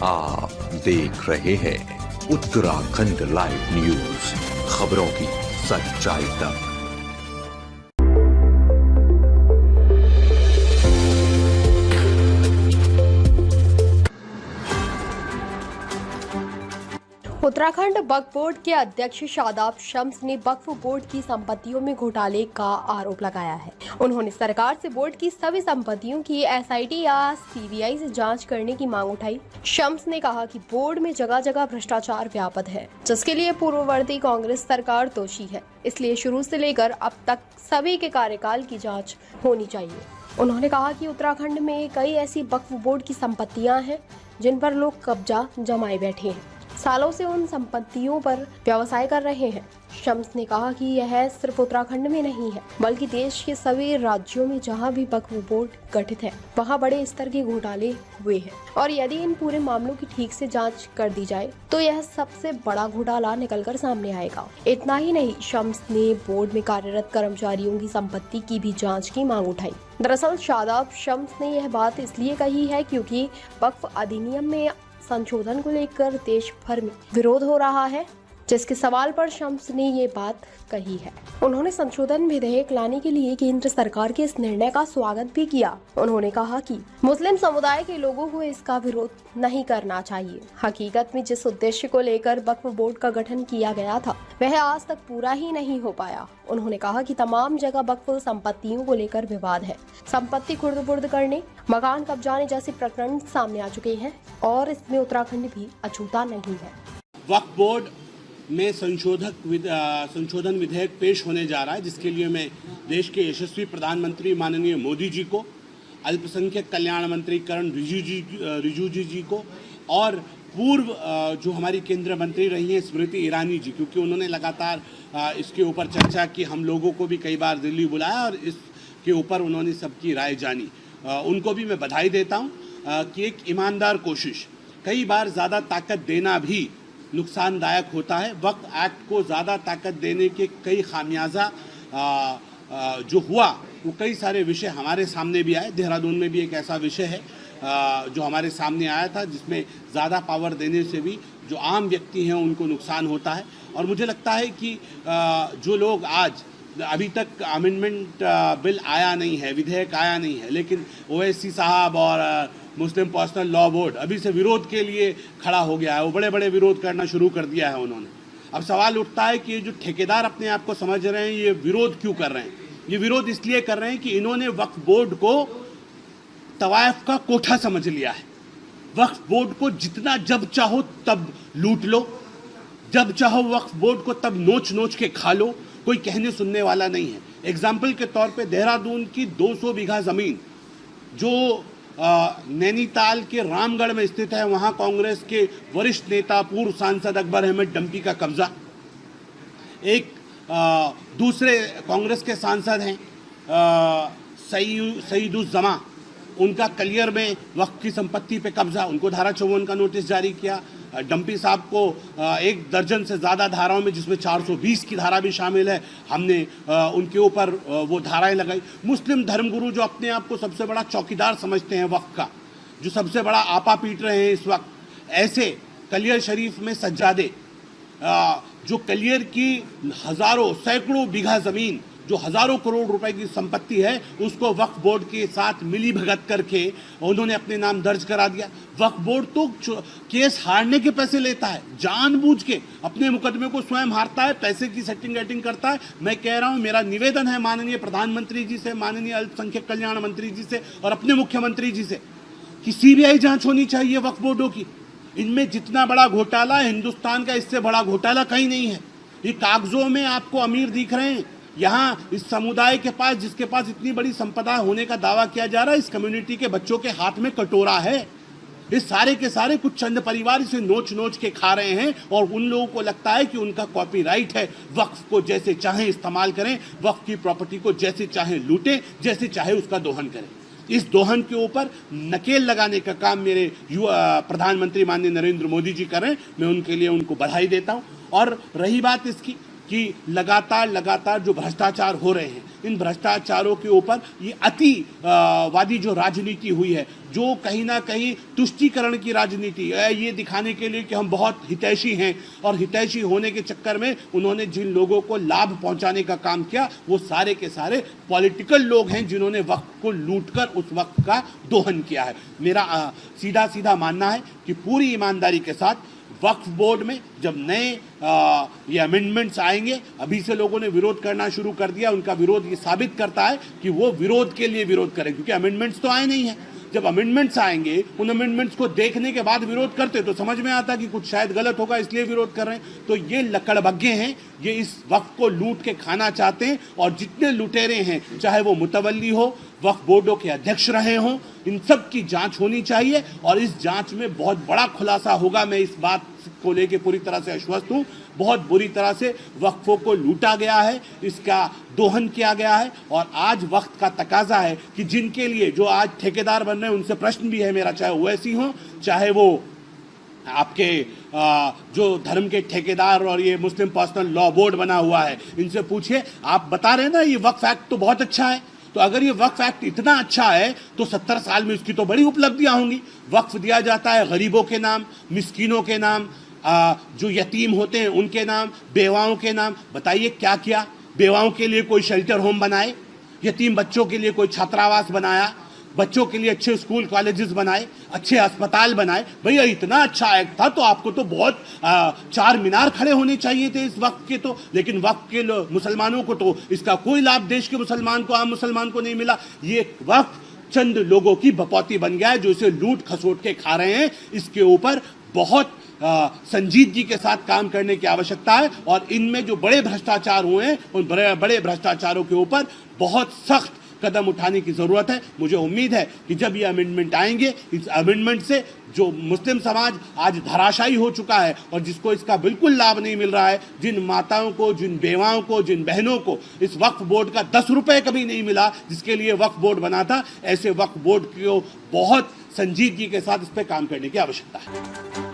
आप देख रहे हैं उत्तराखंड लाइव न्यूज, खबरों की सच्चाई तक। उत्तराखंड वक्फ बोर्ड के अध्यक्ष शादाब शम्स ने वक्फ बोर्ड की संपत्तियों में घोटाले का आरोप लगाया है। उन्होंने सरकार से बोर्ड की सभी संपत्तियों की एसआईटी या सीबीआई से जांच करने की मांग उठाई। शम्स ने कहा कि बोर्ड में जगह जगह भ्रष्टाचार व्याप्त है, जिसके लिए पूर्ववर्ती कांग्रेस सरकार दोषी है। इसलिए शुरू से लेकर अब तक सभी के कार्यकाल की जाँच होनी चाहिए। उन्होंने कहा कि उत्तराखंड में कई ऐसी वक्फ बोर्ड की संपत्तियां हैं जिन पर लोग कब्जा जमाए बैठे हैं, सालों से उन संपत्तियों पर व्यवसाय कर रहे हैं। शम्स ने कहा कि यह सिर्फ उत्तराखंड में नहीं है, बल्कि देश के सभी राज्यों में जहां भी वक्फ बोर्ड गठित है, वहां बड़े स्तर के घोटाले हुए हैं। और यदि इन पूरे मामलों की ठीक से जांच कर दी जाए तो यह सबसे बड़ा घोटाला निकलकर सामने आएगा। इतना ही नहीं, शम्स ने बोर्ड में कार्यरत कर्मचारियों की संपत्ति की भी जाँच की मांग उठाई। दरअसल शादाब शम्स ने यह बात इसलिए कही है क्योंकि वक्फ अधिनियम में संशोधन को लेकर देश भर में विरोध हो रहा है, जिसके सवाल पर शम्स ने ये बात कही है। उन्होंने संशोधन विधेयक लाने के लिए केंद्र सरकार के इस निर्णय का स्वागत भी किया। उन्होंने कहा कि मुस्लिम समुदाय के लोगों को इसका विरोध नहीं करना चाहिए। हकीकत में जिस उद्देश्य को लेकर वक्फ बोर्ड का गठन किया गया था, वह आज तक पूरा ही नहीं हो पाया। उन्होंने कहा कि तमाम जगह वक्फ संपत्तियों को लेकर विवाद है। संपत्ति खुर्द-बुर्द करने, मकान कब्जाने जैसे प्रकरण सामने आ चुके हैं और इसमें उत्तराखंड भी अछूता नहीं है। वक्फ बोर्ड में संशोधन विधेयक पेश होने जा रहा है, जिसके लिए मैं देश के यशस्वी प्रधानमंत्री माननीय मोदी जी को, अल्पसंख्यक कल्याण मंत्री किरण रिजिजू जी को और पूर्व जो हमारी केंद्रीय मंत्री रही हैं स्मृति ईरानी जी, क्योंकि उन्होंने लगातार इसके ऊपर चर्चा की, हम लोगों को भी कई बार दिल्ली बुलाया और इसके ऊपर उन्होंने सबकी राय जानी। उनको भी मैं बधाई देता हूँ कि एक ईमानदार कोशिश, कई बार ज़्यादा ताकत देना भी नुकसानदायक होता है। वक्फ एक्ट को ज़्यादा ताकत देने के कई खामियाजा जो हुआ, वो कई सारे विषय हमारे सामने भी आए। देहरादून में भी एक ऐसा विषय है जो हमारे सामने आया था, जिसमें ज़्यादा पावर देने से भी जो आम व्यक्ति हैं उनको नुकसान होता है। और मुझे लगता है कि जो लोग आज, अभी तक अमेंडमेंट बिल आया नहीं है, विधेयक आया नहीं है, लेकिन ओवैसी साहब और मुस्लिम पर्सनल लॉ बोर्ड अभी से विरोध के लिए खड़ा हो गया है। वो बड़े बड़े विरोध करना शुरू कर दिया है उन्होंने। अब सवाल उठता है कि ये जो ठेकेदार अपने आप को समझ रहे हैं, ये विरोध क्यों कर रहे हैं? ये विरोध इसलिए कर रहे हैं कि इन्होंने वक्फ बोर्ड को तवायफ का कोठा समझ लिया है। वक्फ बोर्ड को जितना जब चाहो तब लूट लो, जब चाहो वक्फ बोर्ड को तब नोच नोच के खा लो, कोई कहने सुनने वाला नहीं है। एग्जाम्पल के तौर पे देहरादून की 200 बीघा ज़मीन जो नैनीताल के रामगढ़ में स्थित है, वहाँ कांग्रेस के वरिष्ठ नेता पूर्व सांसद अकबर अहमद डंपी का कब्जा। एक दूसरे कांग्रेस के सांसद हैं सईदुज़्ज़मा, उनका कलियर में वक्फ की संपत्ति पे कब्जा, उनको धारा 54 का नोटिस जारी किया। डंपी साहब को 1 दर्जन से ज़्यादा धाराओं में, जिसमें 420 की धारा भी शामिल है, हमने उनके ऊपर वो धाराएं लगाई। मुस्लिम धर्मगुरु जो अपने आप को सबसे बड़ा चौकीदार समझते हैं वक्फ का, जो सबसे बड़ा आपा पीट रहे हैं इस वक्त, ऐसे कलियर शरीफ में सज्जादे, जो कलियर की हज़ारों सैकड़ों बीघा ज़मीन, जो हज़ारों करोड़ रुपए की संपत्ति है, उसको वक्फ बोर्ड के साथ मिली भगत करके उन्होंने अपने नाम दर्ज करा दिया। वक्फ बोर्ड तो केस हारने के पैसे लेता है, जानबूझ के अपने मुकदमे को स्वयं हारता है, पैसे की सेटिंग वेटिंग करता है। मैं कह रहा हूँ, मेरा निवेदन है माननीय प्रधानमंत्री जी से, माननीय अल्पसंख्यक कल्याण मंत्री जी से और अपने मुख्यमंत्री जी से कि सीबीआई जाँच होनी चाहिए वक्फ बोर्डों की। इनमें जितना बड़ा घोटाला है हिंदुस्तान का, इससे बड़ा घोटाला कहीं नहीं है। ये कागजों में आपको अमीर दिख रहे हैं, यहाँ इस समुदाय के पास, जिसके पास इतनी बड़ी संपदा होने का दावा किया जा रहा है, इस कम्युनिटी के बच्चों के हाथ में कटोरा है। इस सारे के सारे कुछ चंद परिवार इसे नोच नोच के खा रहे हैं और उन लोगों को लगता है कि उनका कॉपीराइट है, वक्फ को जैसे चाहें इस्तेमाल करें, वक्फ की प्रॉपर्टी को जैसे चाहें लूटें, जैसे चाहे उसका दोहन करें। इस दोहन के ऊपर नकेल लगाने का काम मेरे प्रधानमंत्री माननीय नरेंद्र मोदी जी कर रहे हैं। मैं उनके लिए उनको बधाई देता हूँ। और रही बात इसकी कि लगातार जो भ्रष्टाचार हो रहे हैं, इन भ्रष्टाचारों के ऊपर ये अतिवादी जो राजनीति हुई है, जो कहीं ना कहीं तुष्टीकरण की राजनीति है, ये दिखाने के लिए कि हम बहुत हितैषी हैं, और हितैषी होने के चक्कर में उन्होंने जिन लोगों को लाभ पहुंचाने का काम किया वो सारे के सारे पॉलिटिकल लोग हैं जिन्होंने वक्त को लूटकर उस वक्त का दोहन किया है। मेरा सीधा मानना है कि पूरी ईमानदारी के साथ वक्फ बोर्ड में जब नए ये अमेंडमेंट्स आएंगे, अभी से लोगों ने विरोध करना शुरू कर दिया, उनका विरोध ये साबित करता है कि वो विरोध के लिए विरोध करें, क्योंकि अमेंडमेंट्स तो आए नहीं हैं। जब अमेंडमेंट्स आएंगे, उन अमेंडमेंट्स को देखने के बाद विरोध करते तो समझ में आता कि कुछ शायद गलत होगा, इसलिए विरोध कर रहे हैं। तो ये लकड़बग्गे हैं, ये इस वक्त को लूट के खाना चाहते हैं, और जितने लुटेरे हैं, चाहे वो मुतवल्ली हो, वक्फ बोर्डों के अध्यक्ष रहे हों, इन सब की जांच होनी चाहिए, और इस जांच में बहुत बड़ा खुलासा होगा। मैं इस बात को लेके पूरी तरह से आश्वस्त हूँ। बहुत बुरी तरह से वक्फों को लूटा गया है, इसका दोहन किया गया है, और आज वक्त का तकाजा है कि जिनके लिए जो आज ठेकेदार बन रहे हैं, उनसे प्रश्न भी है मेरा, चाहे ओवैसी हो, चाहे वो आपके जो धर्म के ठेकेदार और ये मुस्लिम पर्सनल लॉ बोर्ड बना हुआ है, इनसे पूछिए। आप बता रहे हैं ना ये वक्फ एक्ट तो बहुत अच्छा है, तो अगर ये वक्फ एक्ट इतना अच्छा है तो 70 साल में इसकी तो बड़ी उपलब्धियां होंगी। वक्फ दिया जाता है गरीबों के नाम, मिस्कीनों के नाम, जो यतीम होते हैं उनके नाम, बेवाओं के नाम। बताइए क्या किया? बेवाओं के लिए कोई शेल्टर होम बनाए, यतीम बच्चों के लिए कोई छात्रावास बनाया, बच्चों के लिए अच्छे स्कूल कॉलेजेस बनाए, अच्छे अस्पताल बनाए। भैया इतना अच्छा एक्ट था तो आपको तो बहुत 4 मीनार खड़े होने चाहिए थे इस वक्त के तो, लेकिन वक्त के मुसलमानों को तो इसका कोई लाभ देश के मुसलमान को, आम मुसलमान को नहीं मिला। ये वक्त चंद लोगों की बपौती बन गया है जो इसे लूट खसोट के खा रहे हैं। इसके ऊपर बहुत संजीदगी के साथ काम करने की आवश्यकता है, और इनमें जो बड़े भ्रष्टाचार हुए हैं उन बड़े भ्रष्टाचारों के ऊपर बहुत सख्त कदम उठाने की जरूरत है। मुझे उम्मीद है कि जब ये अमेंडमेंट आएंगे, इस अमेंडमेंट से जो मुस्लिम समाज आज धराशायी हो चुका है और जिसको इसका बिल्कुल लाभ नहीं मिल रहा है, जिन माताओं को, जिन बेवाओं को, जिन बहनों को इस वक्फ बोर्ड का 10 रुपए कभी नहीं मिला जिसके लिए वक्फ बोर्ड बना था, ऐसे वक्फ बोर्ड को बहुत संजीदगी के साथ इस पर काम करने की आवश्यकता है।